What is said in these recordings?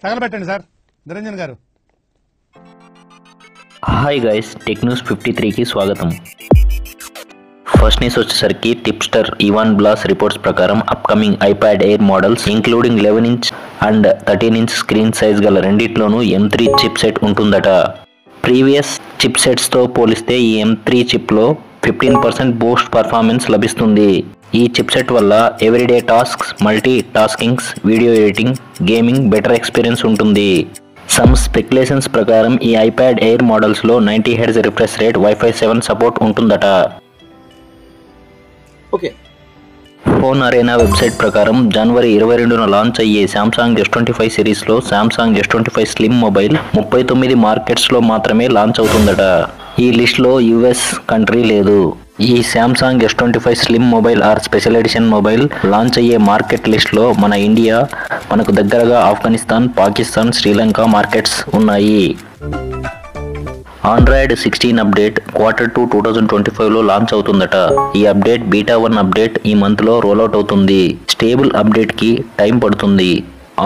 తగలబెట్టండి sir Niranjan garu. Hi guys, tech news 53కి స్వాగతం. First news వచ్చేసరికి టిప్స్టర్ ఇవాన్ బ్లాస్ రిపోర్ట్స్ ప్రకారం upcoming iPad Air models including 11 inch and 13 inch screen size గల రెండిట్లోనూ M3 chipset ఉంటుందట. Previous chip సెట్స్తో పోలిస్తే ఈ M3 చిప్లో 15% బూస్ట్ పర్ఫార్మెన్స్ లభిస్తుంది. ఈ చిప్ సెట్ వల్ల everyday tasks, multitaskings, video editing, gaming better experience ఉంటుంది. సమ్ స్పెక్యులేషన్స్ ప్రకారం ఈ ఐప్యాడ్ ఎయిర్ మోడల్స్లో 90 Hz refresh rate, Wi-Fi 7 support ఉంటుందట. ఫోన్ అరేనా వెబ్సైట్ ప్రకారం జనవరి 22న లాంచ్ అయ్యే శాంసంగ్ S25 సిరీస్లో శాంసంగ్ S25 స్లిమ్ మొబైల్ 39 మార్కెట్స్లో మాత్రమే లాంచ్ అవుతుందట. ఈ లిస్ట్లో US కంట్రీ లేదు. ఈ Samsung S25 slim mobile or special edition mobile launch అయ్యే మార్కెట్ లిస్ట్లో మన ఇండియా, మనకు దగ్గరగా ఆఫ్ఘనిస్తాన్, పాకిస్తాన్, శ్రీలంక మార్కెట్స్ ఉన్నాయి. ఆండ్రాయిడ్ 16 అప్డేట్ Q2 2025లో లాంచ్ అవుతుందట. ఈ అప్డేట్ బీటా 1 అప్డేట్ ఈ మంత్లో రోల్అవుట్ అవుతుంది. స్టేబుల్ అప్డేట్కి టైం పడుతుంది.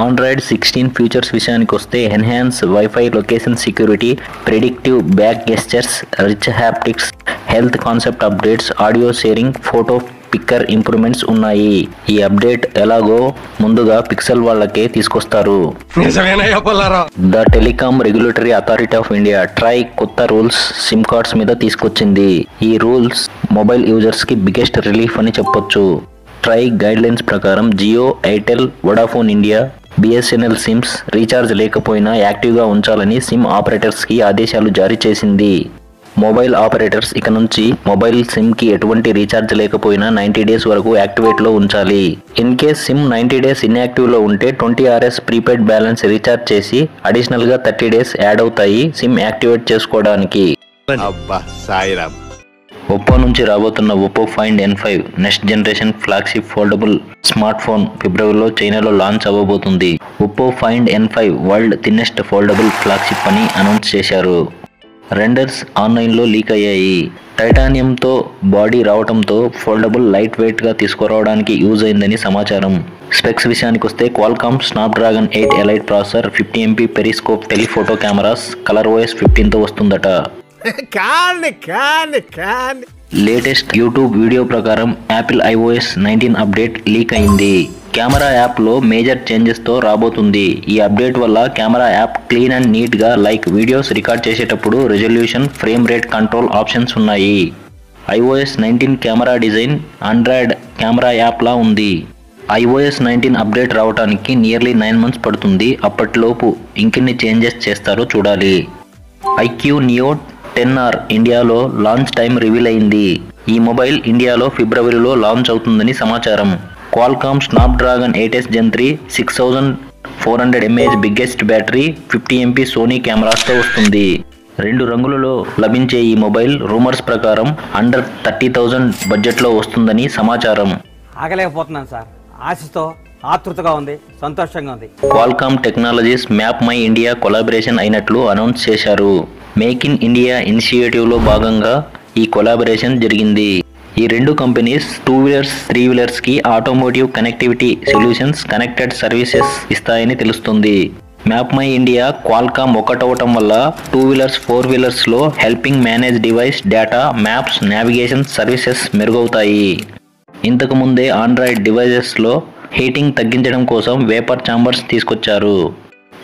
ఆండ్రాయిడ్ 16 ఫీచర్స్ విషయానికి వస్తే enhance WiFi location security, predictive back gestures, rich haptics, health concept updates, audio sharing, photo picker improvements ఉన్నాయి. ఈ అప్డేట్ ఎలాగో ముందుగా పిక్సెల్ వాళ్ళకే తీసుకొస్తారు. The telecom regulatory authority of India TRAI కొత్త రూల్స్ సిమ్ కార్డ్స్ మీద తీసుకొచ్చింది. ఈ రూల్స్ మొబైల్ యూజర్స్ కి బిగ్గెస్ట్ రిలీఫ్ అని చెప్పొచ్చు. ట్రై గైడ్ లైన్స్ ప్రకారం Jio, Airtel, Vodafone India, BSNL SIMs recharge లేకపోయినా యాక్టివ్గా ఉంచాలని సిమ్ ఆపరేటర్స్కి ఆదేశాలు జారీ చేసింది. మొబైల్ ఆపరేటర్స్ ఇక నుంచి మొబైల్ సిమ్కి ఎటువంటి రీఛార్జ్ లేకపోయినా 90 డేస్ వరకు యాక్టివేట్లో ఉంచాలి. ఇన్ కేస్ సిమ్ 90 డేస్ ఇన్యాక్టివ్లో ఉంటే 20 Rs ప్రీపెయిడ్ బ్యాలెన్స్ రీఛార్జ్ చేసి అడిషనల్గా 30 డేస్ యాడ్ అవుతాయి సిమ్ యాక్టివేట్ చేసుకోవడానికి. ఒప్పో నుంచి రాబోతున్న Oppo Find N5 next generation flagship foldable smartphone ఫిబ్రవరిలో చైనాలో లాంచ్ అవ్వబోతుంది. Oppo Find N5 world thinnest foldable flagship అని అనౌన్స్ చేశారు. రెండర్స్ ఆన్లైన్లో లీక్ అయ్యాయి. టైటానియంతో బాడీ రావడంతో ఫోల్డబుల్ లైట్ వెయిట్గా తీసుకురావడానికి యూజ్ అయిందని సమాచారం. స్పెక్స్ విషయానికి వస్తే Qualcomm Snapdragon 8 elite processor, 50 MP periscope telephoto cameras, colour OS 15తో వస్తుందట. లేటెస్ట్ యూట్యూబ్ వీడియో ప్రకారం యాపిల్ iOS 19 అప్డేట్ లీక్ అయింది. కెమెరా యాప్లో మేజర్ చేంజెస్తో రాబోతుంది. ఈ అప్డేట్ వల్ల కెమెరా యాప్ క్లీన్ అండ్ నీట్గా లైక్ వీడియోస్ రికార్డ్ చేసేటప్పుడు resolution, frame rate control options ఉన్నాయి. iOS 19 camera design Android camera APLA ఉంది. iOS 19 అప్డేట్ రావడానికి నియర్లీ 9 months పడుతుంది. అప్పటిలోపు ఇంకెన్ని చేంజెస్ చేస్తారో చూడాలి. iQ Neo 10R ఇండియాలో లాంచ్ టైం రివీల్ అయింది. ఈ మొబైల్ ఇండియాలో ఫిబ్రవరిలో లాంచ్ అవుతుందని సమాచారం. Qualcomm Snapdragon 8S Gen 3 6400 mAh biggest battery, 50 MP Sony కెమెరాస్తో వస్తుంది. 2 రంగులలో లభించే ఈ మొబైల్ రూమర్స్ ప్రకారం అండర్ 30,000 బడ్జెట్లో వస్తుందని సమాచారం. ఆగలేకపోతున్నాను సార్, ఆశతో ఆతృతగా ఉంది, సంతోషంగా ఉంది. Qualcomm technologies map my India collaboration అయినట్లు అనౌన్స్ చేశారు. మేక్ ఇన్ ఇండియా ఇనిషియేటివ్లో భాగంగా ఈ కొలాబరేషన్ జరిగింది. ఈ 2 కంపెనీస్ 2 వీలర్స్, 3 వీలర్స్కి automotive connectivity solutions, connected services ఇస్తాయని తెలుస్తుంది. మ్యాప్ మై ఇండియా క్వాల్కామ్ ఒకటవటం వల్ల 2 వీలర్స్, 4 వీలర్స్లో helping manage device, data, maps, navigation services మెరుగవుతాయి. ఇంతకు ముందే ఆండ్రాయిడ్ డివైజెస్లో హీటింగ్ తగ్గించడం కోసం వేపర్ ఛాంబర్స్ తీసుకొచ్చారు.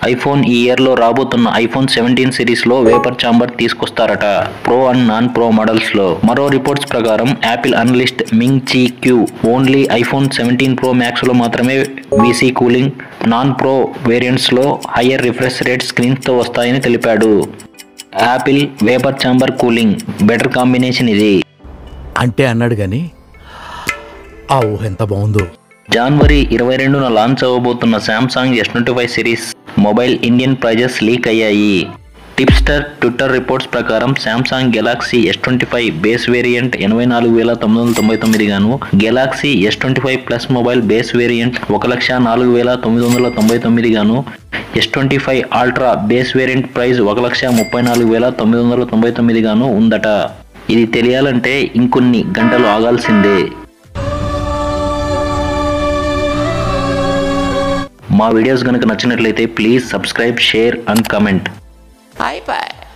ఐఫోన్ ఈ ఇయర్లో రాబోతున్న iPhone 17 సిరీస్లో వేపర్ ఛాంబర్ తీసుకొస్తారట, ప్రో అండ్ నాన్ ప్రో మోడల్స్లో. మరో రిపోర్ట్స్ ప్రకారం Apple analyst Ming Chi Kuo only iPhone 17 Pro Maxలో మాత్రమే VC కూలింగ్, నాన్ ప్రో వేరియంట్స్లో హయ్యర్ రిఫ్రెష్ రేట్ స్క్రీన్స్తో వస్తాయని తెలిపాడు. Apple vapour chamber cooling better combination ఇది అంటే అన్నాడు కానీ ఆ ఊహ ఎంత బాగుందో. జనవరి 22న లాంచ్ అవ్వబోతున్న Samsung S25 series mobile Indian prices leak అయ్యాయి. టిప్స్టర్ ట్విట్టర్ రిపోర్ట్స్ ప్రకారం Samsung Galaxy S25 base variant 84,999 గాను, Galaxy S25 plus mobile base variant 1,04,999 గాను, S25 ultra base variant price 1,34,999 గాను ఉందట. ఇది తెలియాలంటే ఇంకొన్ని గంటలు ఆగాల్సిందే. మా వీడియోస్ కనుక నచ్చినట్లయితే please subscribe, share and comment. Bye bye.